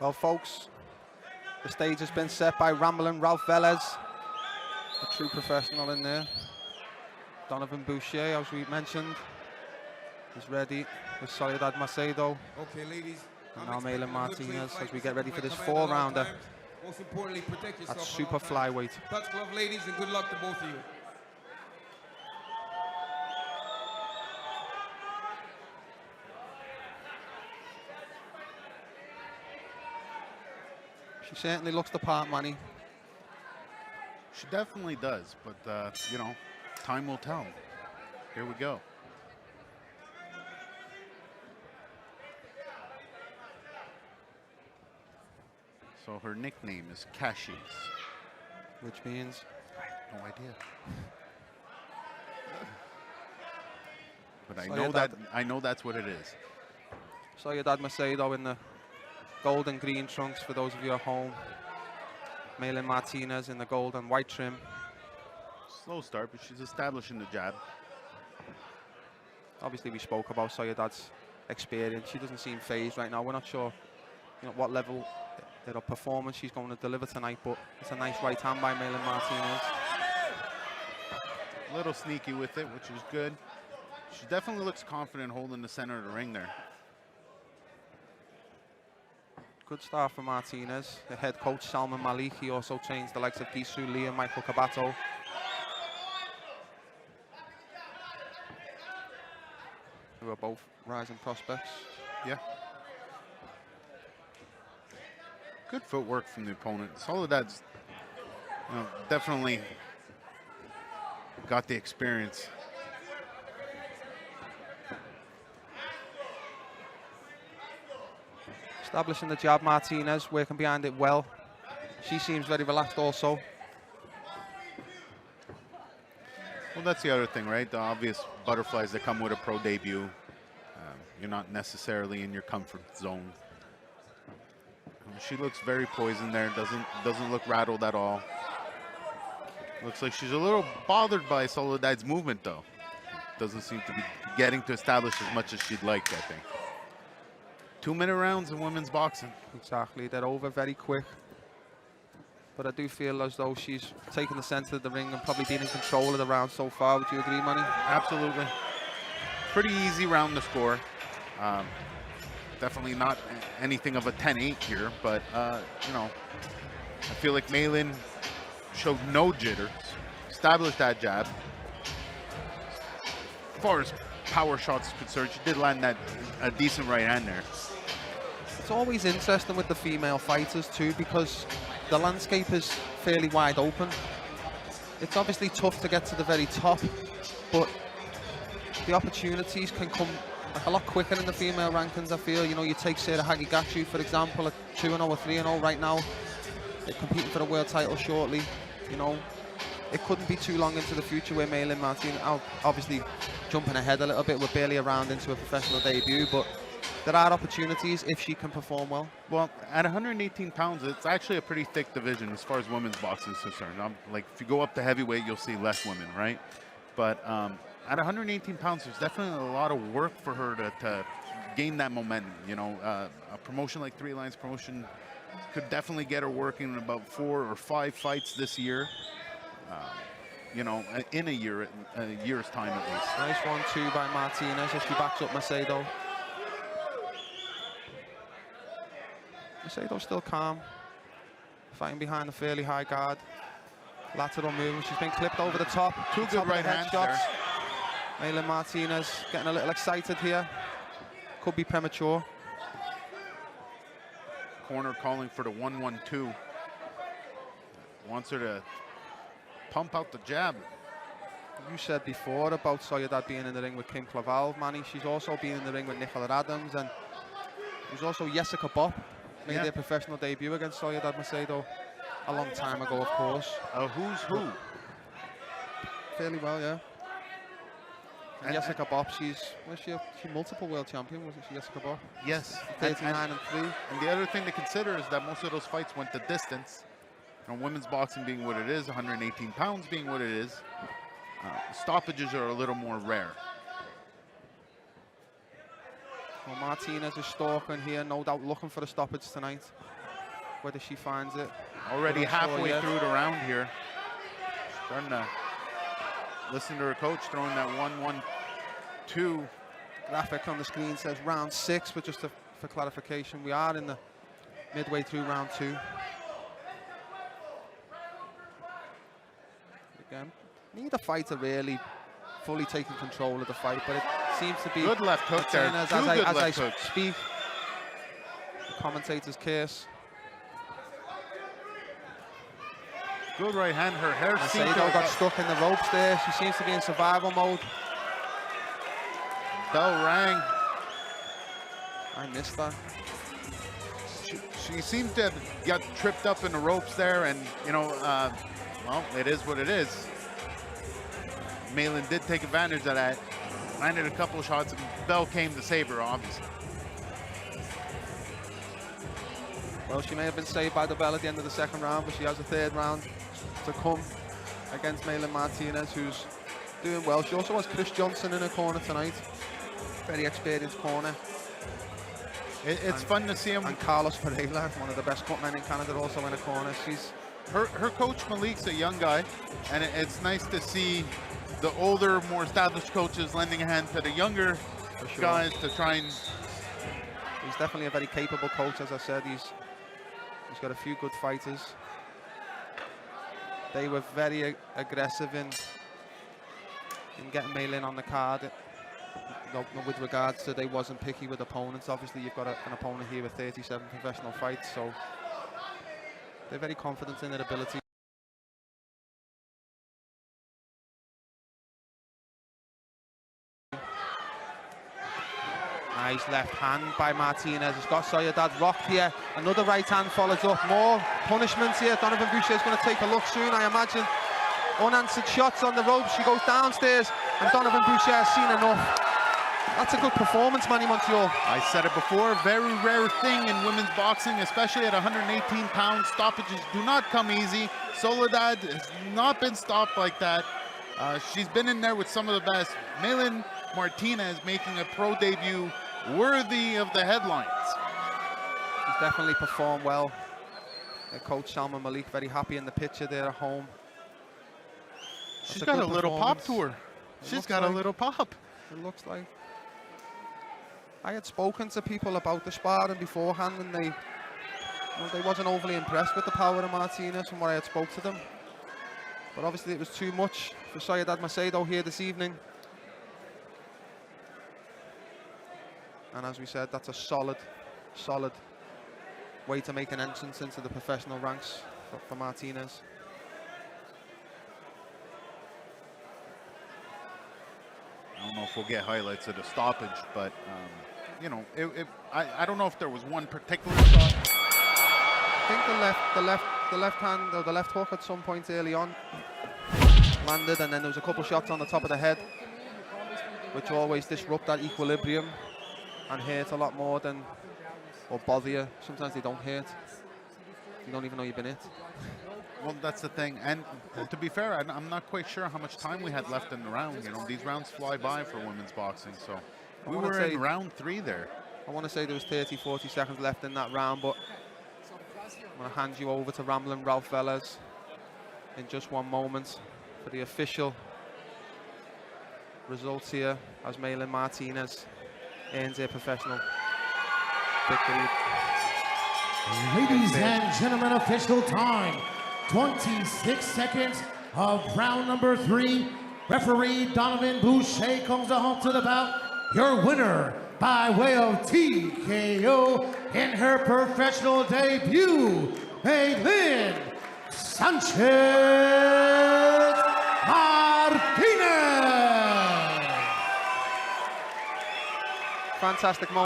Well, folks, the stage has been set by Ramblin' Ralph Velez, a true professional in there. Donovan Boucher, as we mentioned, is ready with Soledad Macedo. Okay, ladies. And now Meilyn Martinez as we get ready for this 4-rounder. Most importantly, protect yourself. At super flyweight. Touch glove, ladies, and good luck to both of you. She certainly looks the part, Manny. She definitely does, but you know, time will tell. Here we go. So her nickname is Cashies. Which means? I have no idea. But I know that's what it is. Soledad Macedo in the gold and green trunks for those of you at home. Meilyn Martinez in the gold and white trim. Slow start, but she's establishing the jab. Obviously, we spoke about Soledad's experience. She doesn't seem phased right now. We're not sure, you know, what level of performance she's going to deliver tonight, but it's a nice right hand by Meilyn Martinez. A little sneaky with it, which is good. She definitely looks confident holding the center of the ring there. Good start for Martinez. The head coach, Salman Malik, he also trains the likes of Gisu Lee and Michael Cabato. Who are both rising prospects. Yeah. Good footwork from the opponent. Soledad's, you know, definitely got the experience. Establishing the jab, Martinez, working behind it well. She seems very relaxed also. Well, that's the other thing, right? The obvious butterflies that come with a pro debut. You're not necessarily in your comfort zone. She looks very poised in there. Doesn't look rattled at all. Looks like she's a little bothered by Soledad's movement, though. Doesn't seem to be getting to establish as much as she'd like, I think. 2-minute rounds in women's boxing. Exactly, they're over very quick. But I do feel as though she's taken the center of the ring and probably been in control of the round so far. Would you agree, Manny? Absolutely. Pretty easy round to score. Definitely not anything of a 10-8 here, but you know, I feel like Meilyn showed no jitters, established that jab. As far as power shots concerned, she did land a decent right hand there. It's always interesting with the female fighters too, because the landscape is fairly wide open. It's obviously tough to get to the very top, but the opportunities can come a lot quicker in the female rankings, I feel. You know, you take Sarah Hagigachu, for example, at 2-0 or 3-0 right now. They're competing for the world title shortly. You know, it couldn't be too long into the future where Meilyn Martinez, obviously jumping ahead a little bit, we're barely around into a professional debut, but there are opportunities if she can perform well. Well, at 118 pounds, it's actually a pretty thick division as far as women's boxing is concerned. Like, if you go up to heavyweight, you'll see less women, right? But at 118 pounds, there's definitely a lot of work for her to gain that momentum. You know, a promotion like Three Lions promotion could definitely get her working in about 4 or 5 fights this year. You know, in a year's time at least. Nice 1-2 by Martinez as she backs up Macedo. Macedo's still calm, fighting behind a fairly high guard. Lateral movement, she's been clipped over the top. 2 good right hands there. Meilyn Martinez getting a little excited here. Could be premature. Corner calling for the 1-1-2. Wants her to pump out the jab. You said before about Soledad being in the ring with Kim Claval, Manny. She's also been in the ring with Nicola Adams, and there's also Jessica Bopp. Made their professional debut against Soledad Macedo a long time ago, of course. Who's who? Fairly well, yeah. And Jessica Bopp, she's multiple world champion, wasn't she, Jessica Bopp? Yes. 39 and 3. And the other thing to consider is that most of those fights went the distance. And women's boxing being what it is, 118 pounds being what it is, stoppages are a little more rare. Well, Martinez is stalking here, no doubt looking for a stoppage tonight. Whether she finds it. Already We're not sure halfway yet. through the round here. Starting to listen to her coach throwing that 1-1-2. Graphic on the screen says round 6, but just for clarification, we are in the midway through round 2. Again, neither fighter really fully taking control of the fight, but it seems to be Good left hook there. Martinez, Two good as I left hooks. speak. The commentator's curse. Good right hand. Her hair seemed to Macedo got stuck in the ropes there. She seems to be in survival mode. Bell rang. I missed that. She seemed to get tripped up in the ropes there, and you know, well, it is what it is. Meilyn did take advantage of that. Landed a couple of shots, and Bell came to save her, obviously. Well, she may have been saved by the bell at the end of the second round, but she has a third round to come against Meilyn Martinez, who's doing well. She also has Chris Johnson in her corner tonight. Very experienced corner. It's fun to see him. And Carlos Pereira, one of the best cutmen in Canada, also in her corner. She's her coach Malik's a young guy, and it's nice to see the older, more established coaches lending a hand to the younger guys to try and. He's definitely a very capable coach, as I said. He's got a few good fighters. They were very aggressive in getting Meilyn on the card. With regards to they wasn't picky with opponents. Obviously, you've got an opponent here with 37 professional fights, so they're very confident in their ability. Nice left hand by Martinez. It's got Soledad rocked here. Another right hand follows up. More punishments here. Donovan Boucher is going to take a look soon, I imagine. Unanswered shots on the ropes. She goes downstairs, and Donovan Boucher has seen enough. That's a good performance, Manny Montiel. I said it before, very rare thing in women's boxing, especially at 118 pounds. Stoppages do not come easy. Soledad has not been stopped like that. She's been in there with some of the best. Meilyn Martinez making a pro debut worthy of the headlines. She's definitely performed well. Coach Salma Malik very happy in the picture there at home. She's got a little pop to her. She's got a little pop. It looks like. I had spoken to people about the sparring beforehand, and they wasn't overly impressed with the power of Martinez from what I had spoke to them. But obviously it was too much for Soledad Macedo here this evening. And as we said, that's a solid way to make an entrance into the professional ranks for Martinez. I don't know if we'll get highlights of the stoppage, but you know, I don't know if there was one particular shot. I think the left hand or the left hook at some point early on landed, and then there was a couple shots on the top of the head, which always disrupt that equilibrium and hurt a lot more than, or bother you. Sometimes they don't hurt. You don't even know you've been hit. Well, that's the thing. And to be fair, I'm not quite sure how much time we had left in the round. You know, these rounds fly by for women's boxing. So we were in round 3 there. I want to say there was 30, 40 seconds left in that round, but I'm going to hand you over to Ramblin' Ralph Velez in just one moment for the official results here as Meilyn Martinez earns a professional victory. Ladies and gentlemen, official time, 26 seconds of round number 3. Referee Donovan Boucher comes home to the bout. Your winner by way of TKO in her professional debut, Meilyn Sanchez Martinez. Fantastic moment.